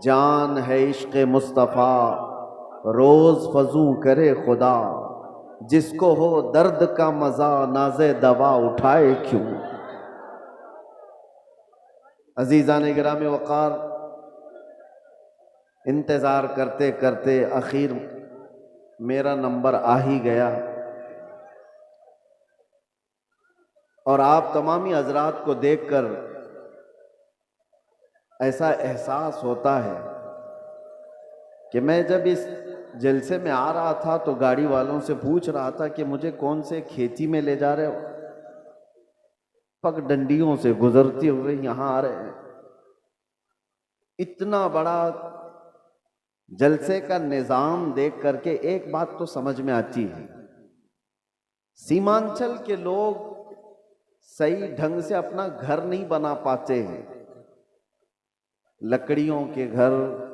जान है इश्क़ मुस्तफ़ा रोज़ फजू करे खुदा, जिसको हो दर्द का मज़ा नाज़े दवा उठाए क्यों। अज़ीज़ान गिरामी वक़ार, इंतज़ार करते करते आखिर मेरा नंबर आ ही गया और आप तमामी हज़रात को देखकर ऐसा एहसास होता है कि मैं जब इस जलसे में आ रहा था तो गाड़ी वालों से पूछ रहा था कि मुझे कौन से खेती में ले जा रहे हो। पगडंडियों से गुजरते हुए यहाँ आ रहे हैं। इतना बड़ा जलसे का निज़ाम देख करके एक बात तो समझ में आती है, सीमांचल के लोग सही ढंग से अपना घर नहीं बना पाते हैं। लकड़ियों के घर,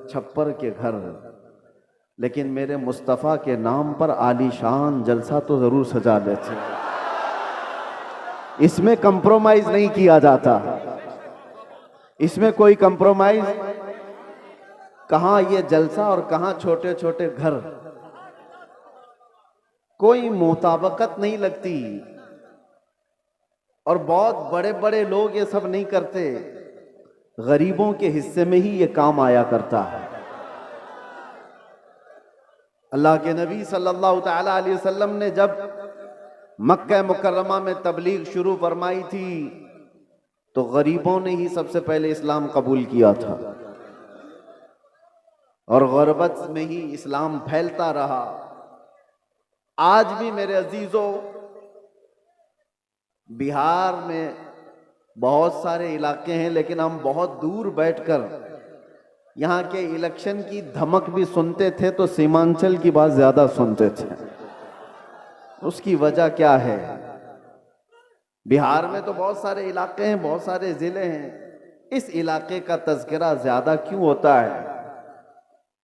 छप्पर के घर, लेकिन मेरे मुस्तफ़ा के नाम पर आलीशान जलसा तो जरूर सजा लेते। इसमें कंप्रोमाइज नहीं किया जाता, इसमें कोई कंप्रोमाइज कहां ये जलसा और कहां छोटे छोटे घर, कोई मुताबकत नहीं लगती। और बहुत बड़े बड़े लोग ये सब नहीं करते, गरीबों के हिस्से में ही ये काम आया करता है। अल्लाह के नबी सल्लल्लाहु तआला अलैहि वसल्लम ने जब मक्का मुकर्रमा में तबलीग शुरू फरमाई थी तो गरीबों ने ही सबसे पहले इस्लाम कबूल किया था और गुरबत में ही इस्लाम फैलता रहा। आज भी मेरे अजीजों, बिहार में बहुत सारे इलाके हैं, लेकिन हम बहुत दूर बैठकर यहाँ के इलेक्शन की धमक भी सुनते थे तो सीमांचल की बात ज्यादा सुनते थे। उसकी वजह क्या है? बिहार में तो बहुत सारे इलाके हैं, बहुत सारे जिले हैं, इस इलाके का तज़किरा ज्यादा क्यों होता है?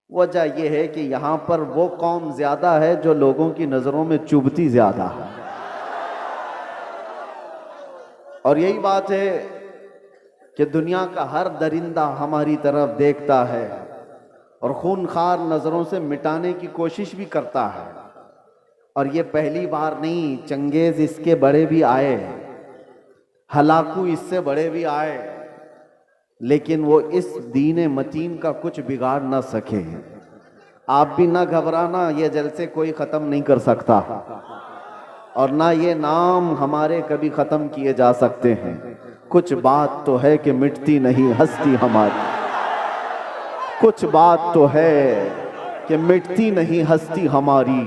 वजह यह है कि यहाँ पर वो कौम ज्यादा है जो लोगों की नजरों में चुभती ज्यादा है। और यही बात है कि दुनिया का हर दरिंदा हमारी तरफ देखता है और खूनखार नजरों से मिटाने की कोशिश भी करता है। और ये पहली बार नहीं, चंगेज इसके बड़े भी आए, हलाकू इससे बड़े भी आए, लेकिन वो इस दीन मतीन का कुछ बिगाड़ ना सके। आप भी ना घबराना, ये जलसे कोई खत्म नहीं कर सकता और ना ये नाम हमारे कभी खत्म किए जा सकते हैं। कुछ बात तो है कि मिटती नहीं हस्ती हमारी, कुछ बात तो है कि मिटती नहीं हस्ती हमारी।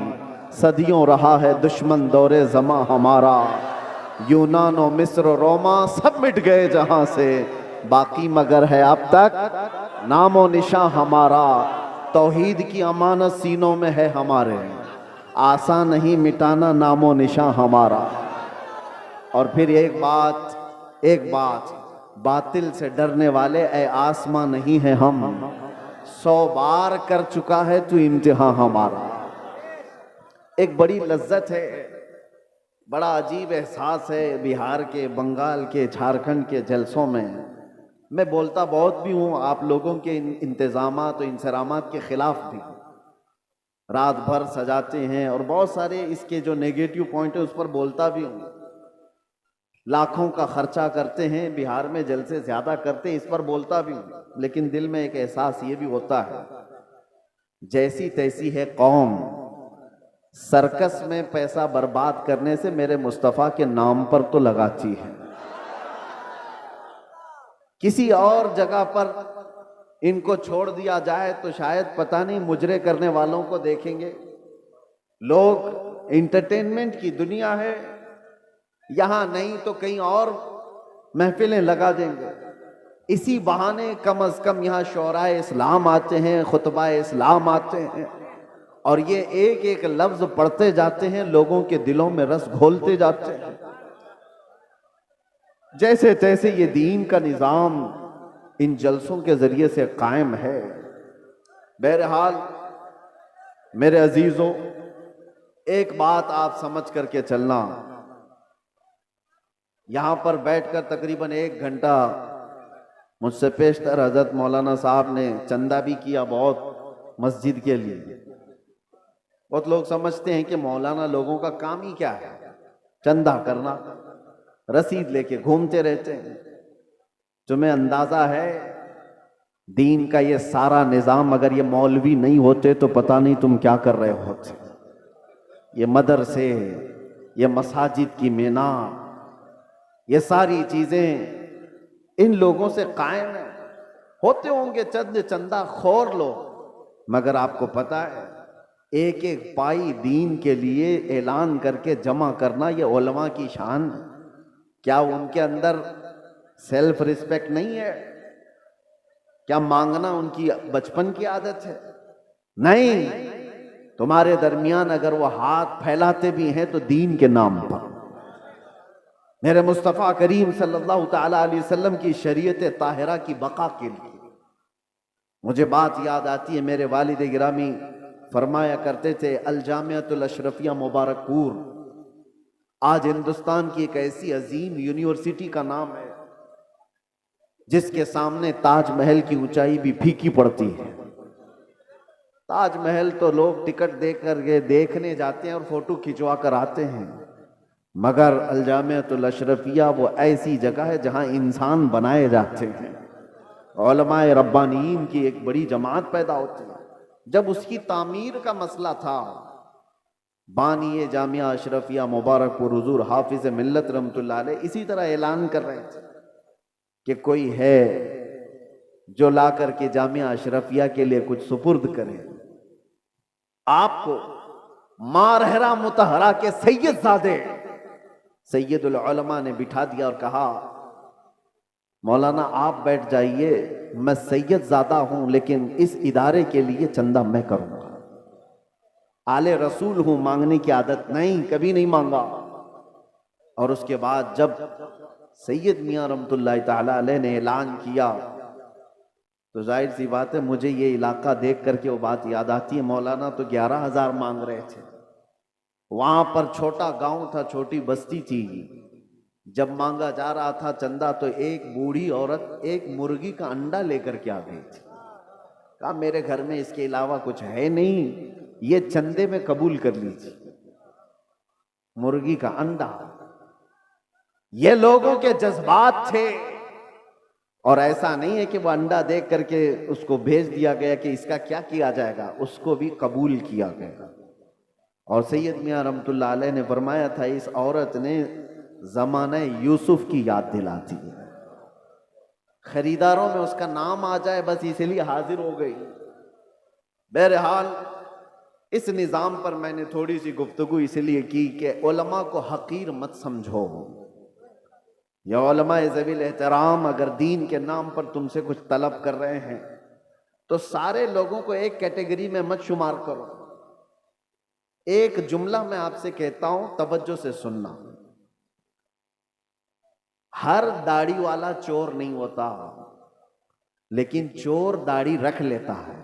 सदियों रहा है दुश्मन दौरे ज़मा हमारा, यूनान और मिस्र रोमा सब मिट गए जहां से, बाकी मगर है अब तक नामो निशां हमारा। तौहीद की अमानत सीनों में है हमारे, आसान नहीं मिटाना नामो निशां हमारा। और फिर एक बात, बातिल से डरने वाले ए आसमां नहीं है हम, 100 बार कर चुका है तू इम्तिहान हमारा। एक बड़ी लज्जत है, बड़ा अजीब एहसास है बिहार के, बंगाल के, झारखंड के जलसों में। मैं बोलता बहुत भी हूँ, आप लोगों के इंतजामात और इंसरामात के खिलाफ भी, रात भर सजाते हैं और बहुत सारे इसके जो नेगेटिव पॉइंट है उस पर बोलता भी हूँ। लाखों का खर्चा करते हैं, बिहार में जलसे ज्यादा करते हैं, इस पर बोलता भी हूँ। लेकिन दिल में एक एहसास ये भी होता है, जैसी तैसी है कौम, सर्कस में पैसा बर्बाद करने से मेरे मुस्तफ़ा के नाम पर तो लगाती है। किसी और जगह पर इनको छोड़ दिया जाए तो शायद पता नहीं मुजरे करने वालों को देखेंगे लोग। एंटरटेनमेंट की दुनिया है, यहां नहीं तो कहीं और महफिलें लगा देंगे। इसी बहाने कम अज कम यहाँ शोराए इस्लाम आते हैं, खुतबा इस्लाम आते हैं और ये एक एक लफ्ज पढ़ते जाते हैं, लोगों के दिलों में रस घोलते जाते हैं। जैसे तैसे ये दीन का निज़ाम इन जलसों के जरिए से कायम है। बहरहाल मेरे अजीजों, एक बात आप समझ करके चलना, यहां पर बैठकर तकरीबन 1 घंटा मुझसे पेशतर हजरत मौलाना साहब ने चंदा भी किया बहुत मस्जिद के लिए। बहुत लोग समझते हैं कि मौलाना लोगों का काम ही क्या है, चंदा करना, रसीद लेके घूमते रहते हैं। तुम्हें अंदाजा है दीन का ये सारा निजाम अगर ये मौलवी नहीं होते तो पता नहीं तुम क्या कर रहे होते। ये मदरसे, ये मसाजिद की मीनार, ये सारी चीजें इन लोगों से कायम है। होते होंगे चंद चंदा खोर लोग, मगर आपको पता है एक एक पाई दीन के लिए ऐलान करके जमा करना ये उलमा की शान है। क्या उनके अंदर सेल्फ रिस्पेक्ट नहीं है? क्या मांगना उनकी बचपन की आदत है? नहीं, तुम्हारे दरमियान अगर वो हाथ फैलाते भी हैं तो दीन के नाम पर। मेरे मुस्तफ़ा करीम सल्लल्लाहु ताला अलैहि वसल्लम की शरीयत ताहिरा की बका के लिए मुझे बात याद आती है। मेरे वालिद गिरामी फरमाया करते थे, अल जामियातुल अशरफिया मुबारकपुर आज हिंदुस्तान की एक ऐसी अजीम यूनिवर्सिटी का नाम है जिसके सामने ताजमहल की ऊंचाई भी फीकी पड़ती है। ताजमहल तो लोग टिकट देकर के देखने जाते हैं और फोटो खिंचवा कर आते हैं, मगर अल जामियातुल अशरफिया वो ऐसी जगह है जहां इंसान बनाए जाते हैं। उलमाए रब्बानीन की एक बड़ी जमात पैदा होती है। जब उसकी तामीर का मसला था, बानी जामिया अशरफिया मुबारकपुर हुजूर हाफिज मिल्लत रहमतुल्लाह अलैह इसी तरह ऐलान कर रहे थे कि कोई है जो ला करके जामिया अशरफिया के लिए कुछ सुपुर्द करे। आपको मारहरा मुतहरा के सैयदजादे सैयदुल उलमा ने बिठा दिया और कहा, मौलाना आप बैठ जाइए, मैं सैयदजादा हूं लेकिन इस इदारे के लिए चंदा मैं करूंगा। आले रसूल हूं, मांगने की आदत नहीं, कभी नहीं मांगा। और उसके बाद जब सैयद मियां रहमतुल्लाह ताला अलैह ने ऐलान किया तो जाहिर सी बात है मुझे ये इलाका देख करके वो बात याद आती है। मौलाना तो 11,000 मांग रहे थे। वहां पर छोटा गांव था, छोटी बस्ती थी। जब मांगा जा रहा था चंदा तो एक बूढ़ी औरत एक मुर्गी का अंडा लेकर के आ गई थी। कहा मेरे घर में इसके अलावा कुछ है नहीं, ये चंदे में कबूल कर लीजिए। मुर्गी का अंडा, ये लोगों के जज्बात थे। और ऐसा नहीं है कि वो अंडा देख करके उसको भेज दिया गया कि इसका क्या किया जाएगा, उसको भी कबूल किया गया। और सैयद मियां रहमतुल्लाह अलैह ने फरमाया था, इस औरत ने जमाने यूसुफ की याद दिलाती है। खरीदारों में उसका नाम आ जाए बस इसलिए हाजिर हो गई। बहरहाल इस निज़ाम पर मैंने थोड़ी सी गुफ्तगू इसलिए की कि उलमा को हकीर मत समझो। या उलमाए ज़वील एहतराम अगर दीन के नाम पर तुमसे कुछ तलब कर रहे हैं तो सारे लोगों को एक कैटेगरी में मत शुमार करो। एक जुमला मैं आपसे कहता हूं, तवज्जो से सुनना। हर दाढ़ी वाला चोर नहीं होता, लेकिन चोर दाढ़ी रख लेता है।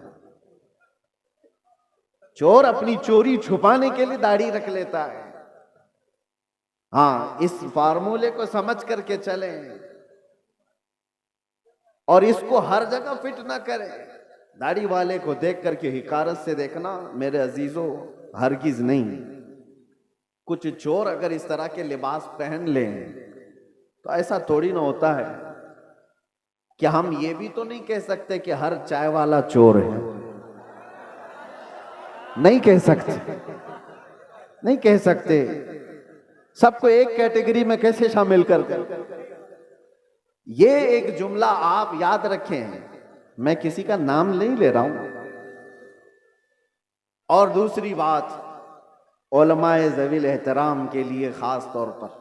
चोर अपनी चोरी छुपाने के लिए दाढ़ी रख लेता है। हाँ, इस फार्मूले को समझ करके चलें और इसको हर जगह फिट ना करें। दाढ़ी वाले को देख करके हिकारत से देखना मेरे अजीजों, हरगिज नहीं। कुछ चोर अगर इस तरह के लिबास पहन लें तो ऐसा थोड़ी ना होता है कि हम ये भी तो नहीं कह सकते कि हर चाय वाला चोर है। नहीं कह सकते, नहीं कह सकते। सबको एक कैटेगरी में कैसे शामिल कर दें? ये एक जुमला आप याद रखें, मैं किसी का नाम नहीं ले रहा हूं। और दूसरी बात, उलमाए ज़वील एहतराम के लिए खास तौर पर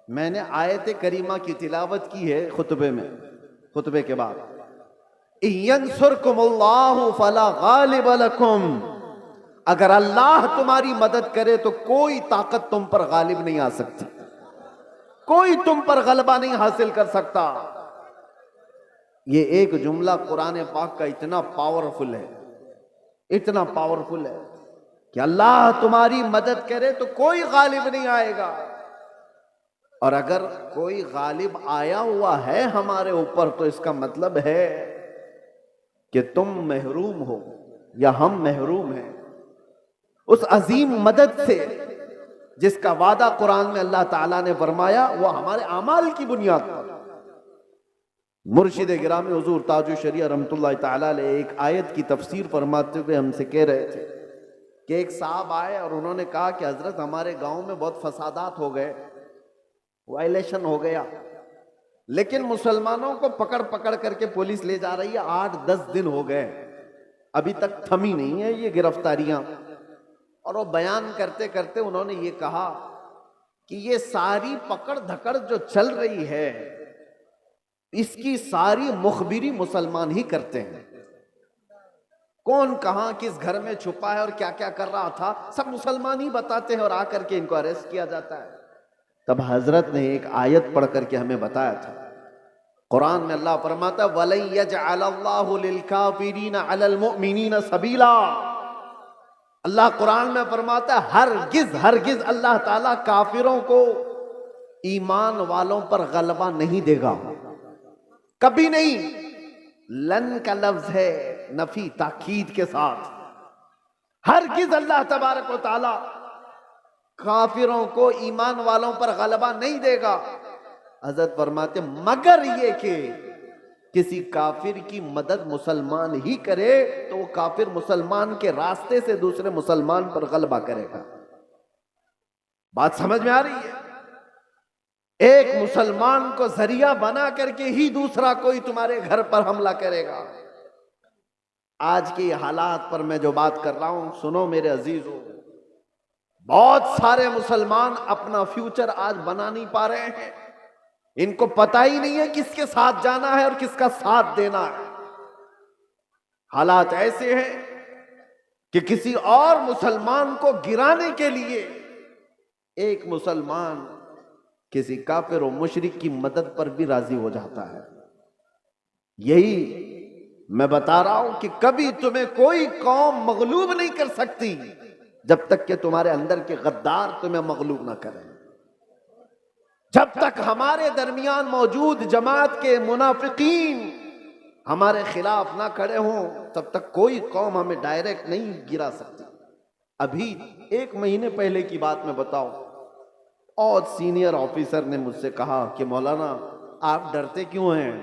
मैंने आयत करीमा की तिलावत की है खुतबे में, खुतबे के बाद, यंसुरकुमुल्लाहु फला गालिब लकुम, अगर अल्लाह तुम्हारी मदद करे तो कोई ताकत तुम पर गालिब नहीं आ सकती, कोई तुम पर गलबा नहीं हासिल कर सकता। ये एक जुमला कुरान पाक का इतना पावरफुल है, इतना पावरफुल है कि अल्लाह तुम्हारी मदद करे तो कोई गालिब नहीं आएगा। और अगर कोई गालिब आया हुआ है हमारे ऊपर तो इसका मतलब है कि तुम महरूम हो या हम महरूम हैं उस अजीम मदद से जिसका वादा कुरान में अल्लाह ताला ने फरमाया, वो हमारे अमाल की बुनियाद पर। मुर्शिद गिरामी हुजूर ताजुश शरिया रहमतुल्लाह ताला अलैह एक आयत की तफसीर फरमाते हुए हमसे कह रहे थे कि एक साहब आए और उन्होंने कहा कि हजरत हमारे गांव में बहुत फसादात हो गए, वायलेशन हो गया, लेकिन मुसलमानों को पकड़ पकड़ करके पुलिस ले जा रही है, 8-10 दिन हो गए, अभी तक थमी नहीं है ये गिरफ्तारियां। और वो बयान करते करते उन्होंने ये कहा कि ये सारी पकड़ धकड़ जो चल रही है इसकी सारी मुखबिरी मुसलमान ही करते हैं। कौन कहां किस घर में छुपा है और क्या क्या कर रहा था सब मुसलमान ही बताते हैं और आकर के इनको अरेस्ट किया जाता है। तब हजरत ने एक आयत पढ़ करके हमें बताया था, कुरान में अल्लाह फरमाता वलन यजअलल्लाहु लिलकाफिरीना अलल मुमिनीना सबीला। अल्लाह कुरान में फरमाता हरगिज हरगिज अल्लाह ताला काफिरों को ईमान वालों पर गलबा नहीं देगा, कभी नहीं। लन का लफ्ज है नफी ताकीद के साथ, हरगिज अल्लाह तबारक व ताला काफिरों को ईमान वालों पर गलबा नहीं देगा। हजरत फरमाते मगर ये कि किसी काफिर की मदद मुसलमान ही करे तो वो काफिर मुसलमान के रास्ते से दूसरे मुसलमान पर गलबा करेगा। बात समझ में आ रही है? एक मुसलमान को जरिया बना करके ही दूसरा कोई तुम्हारे घर पर हमला करेगा। आज के हालात पर मैं जो बात कर रहा हूं सुनो मेरे अजीजों, बहुत सारे मुसलमान अपना फ्यूचर आज बना नहीं पा रहे हैं, इनको पता ही नहीं है किसके साथ जाना है और किसका साथ देना है। हालात ऐसे हैं कि किसी और मुसलमान को गिराने के लिए एक मुसलमान किसी काफिर और मुशरिक की मदद पर भी राजी हो जाता है। यही मैं बता रहा हूं कि कभी तुम्हें कोई कौम मगलूब नहीं कर सकती जब तक कि तुम्हारे अंदर के गद्दार तुम्हें मगलूब ना करें। जब तक हमारे दरमियान मौजूद जमात के मुनाफिकीन हमारे खिलाफ ना खड़े हों तब तक कोई कौम हमें डायरेक्ट नहीं गिरा सकती। अभी 1 महीने पहले की बात मैं बताऊं, और सीनियर ऑफिसर ने मुझसे कहा कि मौलाना आप डरते क्यों हैं,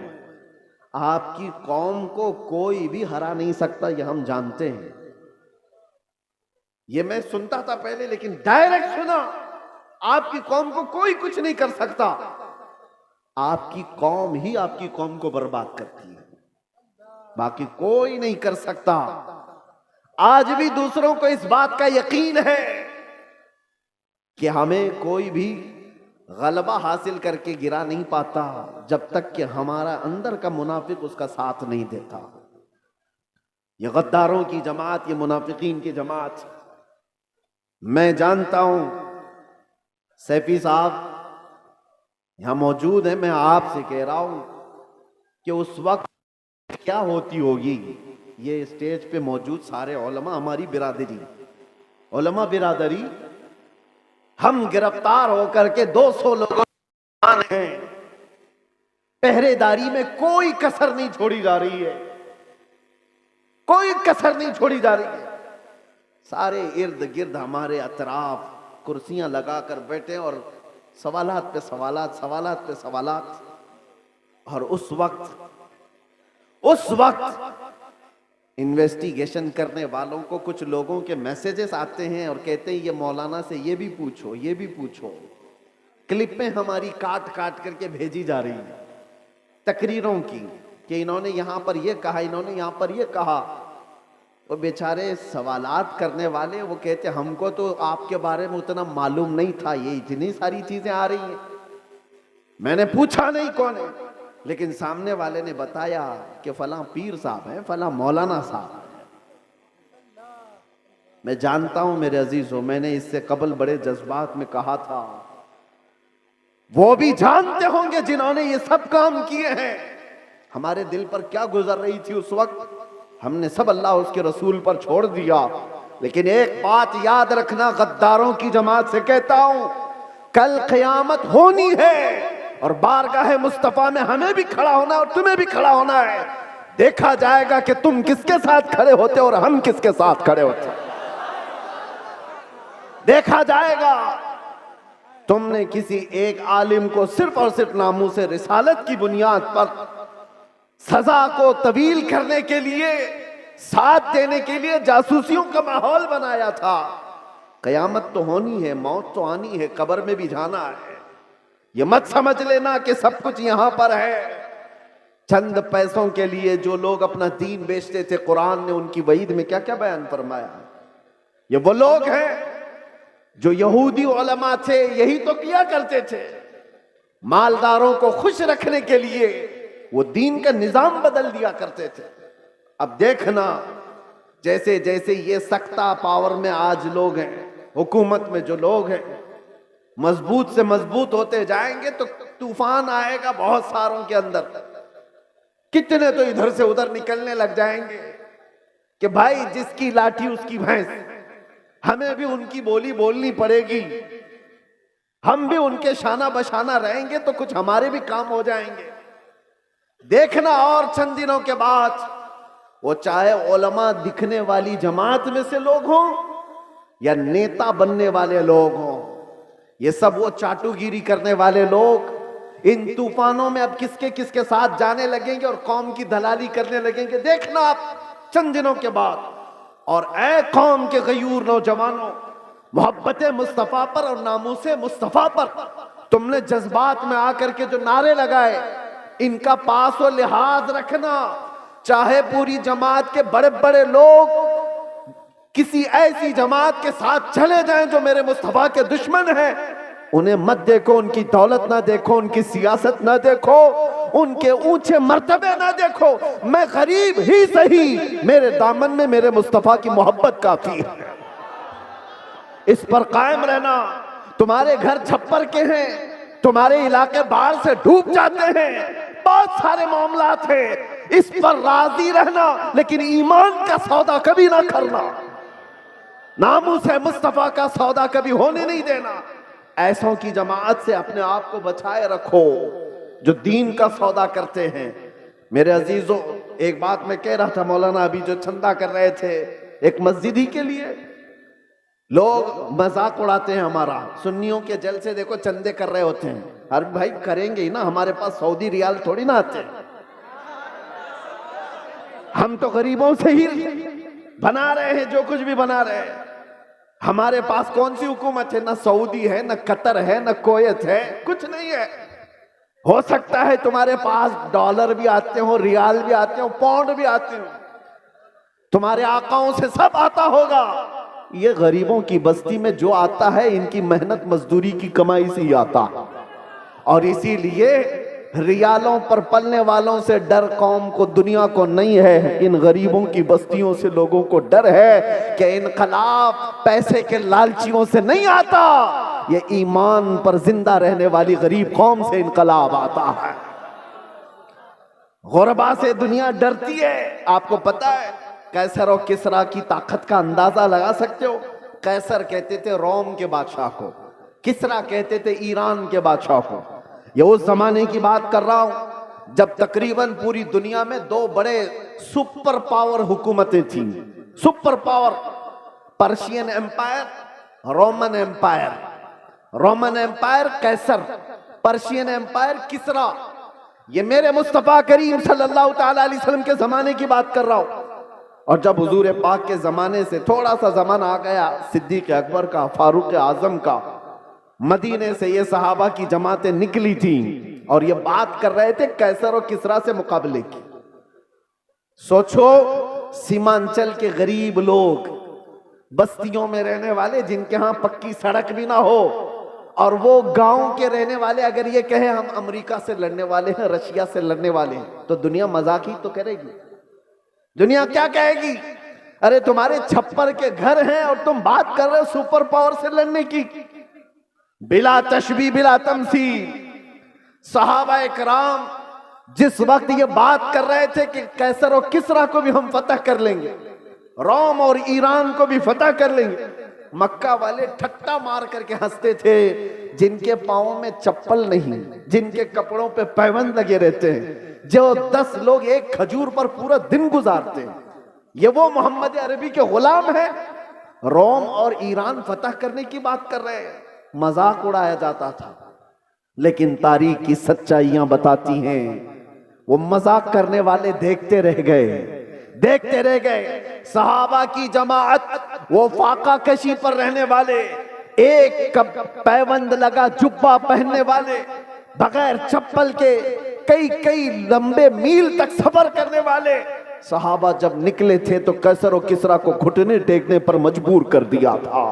आपकी कौम को कोई भी हरा नहीं सकता, ये हम जानते हैं। ये मैं सुनता था पहले, लेकिन डायरेक्ट सुना आपकी कौम को कोई कुछ नहीं कर सकता, आपकी कौम ही आपकी कौम को बर्बाद करती है, बाकी कोई नहीं कर सकता। आज भी दूसरों को इस बात का यकीन है कि हमें कोई भी गलबा हासिल करके गिरा नहीं पाता जब तक कि हमारा अंदर का मुनाफिक उसका साथ नहीं देता। ये गद्दारों की जमात, ये मुनाफिकीन की जमात, मैं जानता हूं सैफी साहब यहां मौजूद है, मैं आपसे कह रहा हूं कि उस वक्त क्या होती होगी। ये स्टेज पे मौजूद सारे उलमा, हमारी बिरादरी, उलमा बिरादरी, हम गिरफ्तार होकर के 200 लोग हैं, पहरेदारी में कोई कसर नहीं छोड़ी जा रही है, कोई कसर नहीं छोड़ी जा रही है। सारे इर्द गिर्द हमारे अतराफ कुर्सियां लगाकर बैठे और सवालात पे सवालात, सवालात पे सवालात। और उस वक्त इन्वेस्टिगेशन करने वालों को कुछ लोगों के मैसेजेस आते हैं और कहते हैं ये मौलाना से ये भी पूछो, ये भी पूछो। क्लिपें हमारी काट काट करके भेजी जा रही हैं तकरीरों की कि इन्होंने यहां पर ये कहा, इन्होंने यहां पर ये कहा। वो बेचारे सवालात करने वाले वो कहते हमको तो आपके बारे में उतना मालूम नहीं था, ये इतनी सारी चीजें आ रही हैं, मैंने पूछा नहीं कौन है, लेकिन सामने वाले ने बताया कि फला पीर साहब हैं, फला मौलाना साहब हैं। मैं जानता हूं मेरे अजीजों, मैंने इससे कबल बड़े जज्बात में कहा था, वो भी जानते होंगे जिन्होंने ये सब काम किए हैं हमारे दिल पर क्या गुजर रही थी उस वक्त। हमने सब अल्लाह उसके रसूल पर छोड़ दिया। लेकिन एक बात याद रखना, गद्दारों की जमात से कहता हूं, कल क़यामत होनी है और बारगाह मुस्तफा में हमें भी खड़ा होना है और तुम्हें भी खड़ा होना है। देखा जाएगा कि तुम किसके साथ खड़े होते और हम किसके साथ खड़े होते। देखा जाएगा तुमने किसी एक आलिम को सिर्फ और सिर्फ नामूस रिसालत की बुनियाद पर सजा को तवील करने के लिए, साथ देने के लिए जासूसियों का माहौल बनाया था। कयामत तो होनी है, मौत तो आनी है, कब्र में भी जाना है। ये मत समझ लेना कि सब कुछ यहां पर है। चंद पैसों के लिए जो लोग अपना दीन बेचते थे, कुरान ने उनकी वईद में क्या क्या बयान फरमाया। ये वो लोग हैं जो यहूदी उलमा थे, यही तो किया करते थे। मालदारों को खुश रखने के लिए वो दीन का निजाम बदल दिया करते थे। अब देखना जैसे जैसे ये सख्ता पावर में आज लोग हैं, हुकूमत में जो लोग हैं, मजबूत से मजबूत होते जाएंगे तो तूफान आएगा बहुत सारों के अंदर। कितने तो इधर से उधर निकलने लग जाएंगे कि भाई जिसकी लाठी उसकी भैंस, हमें भी उनकी बोली बोलनी पड़ेगी, हम भी उनके शाना बशाना रहेंगे तो कुछ हमारे भी काम हो जाएंगे। देखना और चंद दिनों के बाद वो चाहे उलमा दिखने वाली जमात में से लोग हों या नेता बनने वाले लोग हों, ये सब वो चाटुगिरी करने वाले लोग इन तूफानों में अब किसके किसके साथ जाने लगेंगे और कौम की दलाली करने लगेंगे। देखना आप चंद दिनों के बाद। और ऐ कौम के गयूर नौजवानों, मोहब्बत मुस्तफा पर और नामूसे मुस्तफा पर तुमने जज्बात में आकर के जो नारे लगाए, इनका पास और लिहाज रखना। चाहे पूरी जमात के बड़े बड़े लोग किसी ऐसी जमात के साथ चले जाएं जो मेरे मुस्तफा के दुश्मन हैं, उन्हें मत देखो, उनकी दौलत ना देखो, उनकी सियासत ना देखो, उनके ऊंचे मर्तबे ना देखो। मैं गरीब ही सही, मेरे दामन में मेरे मुस्तफा की मोहब्बत काफी है। इस पर कायम रहना। तुम्हारे घर छप्पर के हैं, तुम्हारे इलाके बाढ़ से डूब जाते हैं, बहुत सारे मामला थे, इस पर राजी रहना, लेकिन ईमान का सौदा कभी ना करना। नामूस है मुस्तफा का सौदा कभी होने नहीं देना। ऐसों की जमात से अपने आप को बचाए रखो जो दीन का सौदा करते हैं। मेरे अजीजों, एक बात मैं कह रहा था, मौलाना अभी जो चंदा कर रहे थे एक मस्जिद ही के लिए, लोग मजाक उड़ाते हैं हमारा। सुन्नियों के जलसे देखो चंदे कर रहे होते हैं। अरे भाई करेंगे ही ना, हमारे पास सऊदी रियाल थोड़ी ना आते, हम तो गरीबों से ही बना रहे हैं जो कुछ भी बना रहे हैं। हमारे पास कौन सी हुकूमत है? ना सऊदी है, ना कतर है, ना कुवैत है, कुछ नहीं है। हो सकता है तुम्हारे पास डॉलर भी आते हो, रियाल भी आते हो, पाउंड भी आते हो, तुम्हारे आकाओं से सब आता होगा। ये गरीबों की बस्ती में जो आता है इनकी मेहनत मजदूरी की कमाई से ही आता, और इसीलिए रियालों पर पलने वालों से डर कौम को, दुनिया को नहीं है। इन गरीबों की बस्तियों से लोगों को डर है कि इनकलाब पैसे के लालचियों से नहीं आता, ये ईमान पर जिंदा रहने वाली गरीब कौम से इनकलाब आता है। गुरबा से दुनिया डरती है। आपको पता है कैसर और किसरा की ताकत का अंदाजा लगा सकते हो? कैसर कहते थे रोम के बादशाह को, किसरा कहते थे ईरान के बादशाह को। ये उस जमाने की बात कर रहा हूं जब तकरीबन पूरी दुनिया में दो बड़े सुपर पावर हुकूमतें थीं। Super power, Persian empire, Roman empire. Roman empire कैसर, पर्शियन एम्पायर किसरा। ये मेरे मुस्तफा करीम सल्लल्लाहु ताला अलैहि वसल्लम के जमाने की बात कर रहा हूं। और जब हुजूर पाक के जमाने से थोड़ा सा जमाना आ गया, सिद्दीक अकबर का, फारूक आजम का, मदीने से ये सहाबा की जमातें निकली थी और ये बात कर रहे थे कैसर और किसरा से मुकाबले की। सोचो सीमांचल के गरीब लोग, बस्तियों में रहने वाले जिनके यहां पक्की सड़क भी ना हो, और वो गांव के रहने वाले अगर ये कहे हम अमेरिका से लड़ने वाले हैं, रशिया से लड़ने वाले हैं, तो दुनिया मजाक ही तो करेगी। दुनिया क्या कहेगी? अरे तुम्हारे छप्पर के घर हैं और तुम बात कर रहे हो सुपर पावर से लड़ने की। बिला तशबी बिला तमसील सहाबा इकराम जिस वक्त ये बात कर रहे थे कि कैसर और किसरा को भी हम फतह कर लेंगे, रोम और ईरान को भी फतह कर लेंगे, मक्का वाले ठट्टा मार करके हंसते थे, जिनके पाँव में चप्पल नहीं, जिनके कपड़ों पे पैबंद लगे रहते हैं, जो 10 लोग एक खजूर पर पूरा दिन गुजारते हैं, ये वो मोहम्मद अरबी के गुलाम हैं। रोम और ईरान फतह करने की बात कर रहे हैं, मजाक उड़ाया जाता था। लेकिन तारीख की सच्चाइयां बताती हैं, वो मजाक करने वाले देखते रह गए। सहाबा की जमाअत, वो फाका कशी पर रहने वाले, एक पैबंद लगा जुब्बा पहनने वाले, बगैर चप्पल के कई लंबे मील तक सफर करने वाले सहाबा जब निकले थे तो कैसर और किसरा को घुटने टेकने पर मजबूर कर दिया था।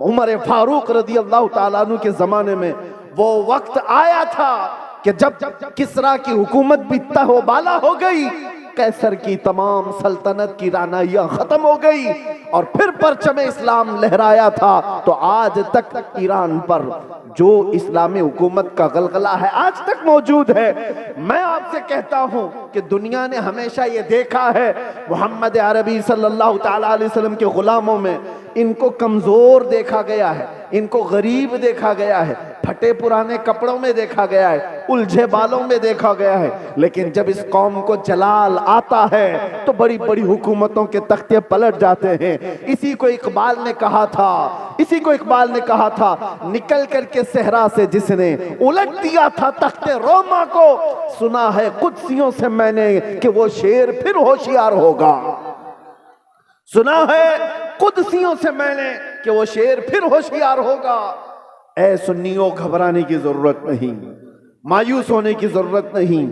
उमर फारूक रज़ी अल्लाह ताला अन्हु के जमाने में वो वक्त आया था कि जब किसरा की हुकूमत भी तहोबाला हो गई, कैसर की तमाम सल्तनत की रानाइयां खत्म हो गई और फिर परचम इस्लाम लहराया था, तो आज तक ईरान पर जो इस्लामी हुकूमत का गलगला है आज तक मौजूद है। मैं आपसे कहता हूं कि दुनिया ने हमेशा ये देखा है मोहम्मद अरबी सल्लल्लाहु ताला अलैहि वसल्लम के गुलामों में इनको कमजोर देखा गया है, इनको गरीब देखा गया है, फटे पुराने कपड़ों में देखा गया है, उलझे बालों में देखा गया है। लेकिन जब इस कौम को जलाल आता है तो बड़ी बड़ी हुकूमतों के तख्ते पलट जाते हैं। इसी को इकबाल ने कहा था, निकल करके सहरा से जिसने उलट दिया था तख्ते रोमा को, सुना है कुदसियों से मैंने कि वो शेर फिर होशियार होगा। सुना है कुदसियों से मैंने कि वो शेर फिर होशियार होगा। ऐ सुन्नियों, घबराने की जरूरत नहीं, मायूस होने की जरूरत नहीं,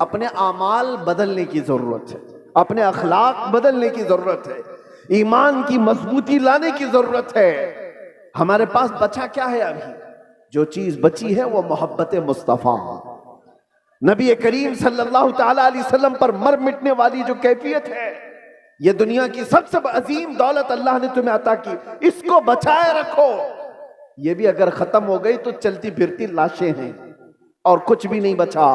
अपने आमाल बदलने की जरूरत है, अपने अखलाक बदलने की जरूरत है, ईमान की मजबूती लाने की जरूरत है। हमारे पास बचा क्या है? अभी जो चीज बची है वो मोहब्बत मुस्तफा, नबी करीम सल्लल्लाहु ताला अलैहि वसल्लम पर मर मिटने वाली जो कैफियत है, ये दुनिया की सबसे अजीम दौलत अल्लाह ने तुम्हें अता की, इसको बचाए रखो। ये भी अगर खत्म हो गई तो चलती फिरती लाशें हैं और कुछ भी नहीं बचा।